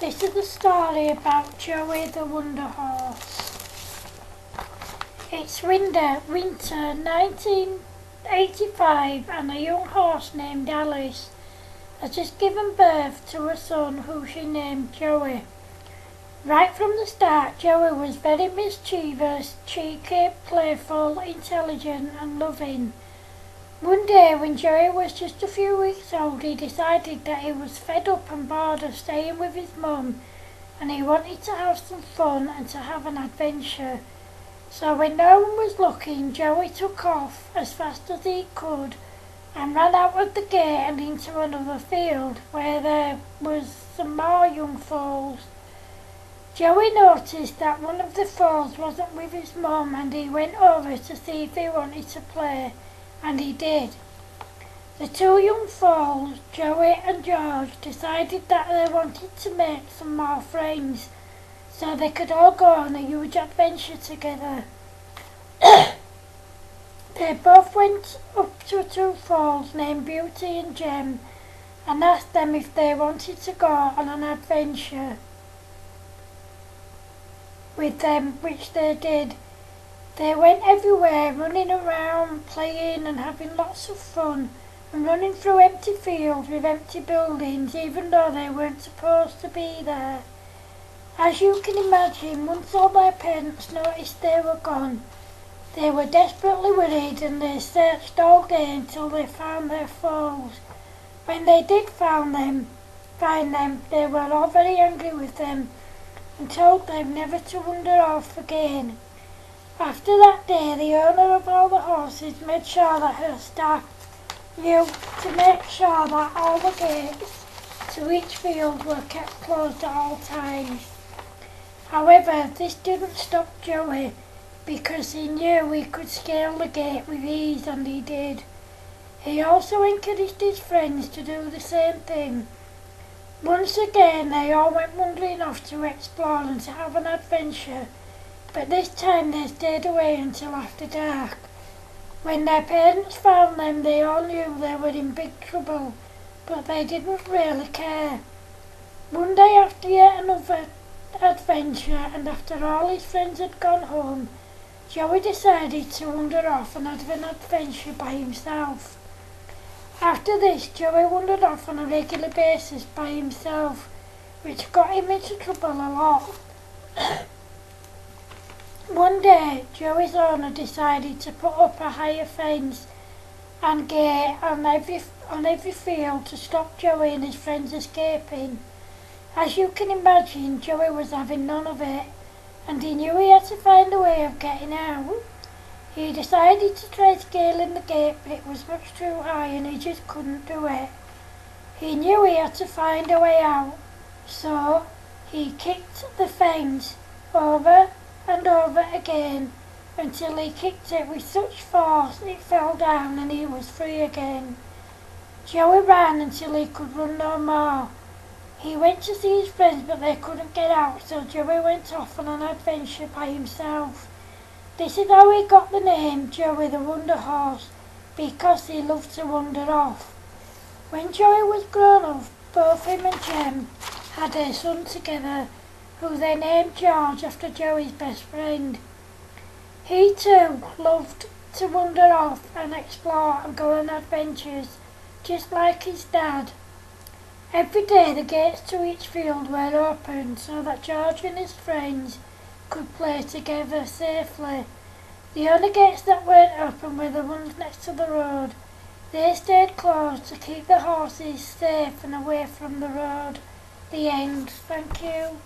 This is a story about Joey the Wonder Horse. It's winter 1985, and a young horse named Alice has just given birth to a son who she named Joey. Right from the start, Joey was very mischievous, cheeky, playful, intelligent and loving. One day when Joey was just a few weeks old, he decided that he was fed up and bored of staying with his mum, and he wanted to have some fun and to have an adventure. So when no one was looking, Joey took off as fast as he could and ran out of the gate and into another field where there was some more young foals. Joey noticed that one of the foals wasn't with his mum, and he went over to see if he wanted to play, and he did. The two young foals, Joey and George, decided that they wanted to make some more friends so they could all go on a huge adventure together. They both went up to two foals named Beauty and Gem and asked them if they wanted to go on an adventure with them, which they did. They went everywhere, running around, playing and having lots of fun, and running through empty fields with empty buildings, even though they weren't supposed to be there. As you can imagine, once all their parents noticed they were gone, they were desperately worried, and they searched all day until they found their foals. When they did find them, they were all very angry with them and told them never to wander off again. After that day, the owner of all the horses made sure that her staff knew to make sure that all the gates to each field were kept closed at all times. However, this didn't stop Joey, because he knew he could scale the gate with ease, and he did. He also encouraged his friends to do the same thing. Once again, they all went wandering off to explore and to have an adventure, but this time they stayed away until after dark. When their parents found them, they all knew they were in big trouble, but they didn't really care. One day, after yet another adventure, and after all his friends had gone home, Joey decided to wander off and have an adventure by himself. After this, Joey wandered off on a regular basis by himself, which got him into trouble a lot. One day, Joey's owner decided to put up a higher fence and gate on every field to stop Joey and his friends escaping. As you can imagine, Joey was having none of it, and he knew he had to find a way of getting out. He decided to try scaling the gate, but it was much too high and he just couldn't do it. He knew he had to find a way out, so he kicked the fence over and over again until he kicked it with such force it fell down and he was free again. Joey ran until he could run no more. He went to see his friends, but they couldn't get out, so Joey went off on an adventure by himself. This is how he got the name Joey the Wonder Horse, because he loved to wander off. When Joey was grown up, both him and Gem had a son together, who they named George after Joey's best friend. He too loved to wander off and explore and go on adventures, just like his dad. Every day the gates to each field were opened so that George and his friends could play together safely. The only gates that weren't open were the ones next to the road. They stayed closed to keep the horses safe and away from the road. The end. Thank you.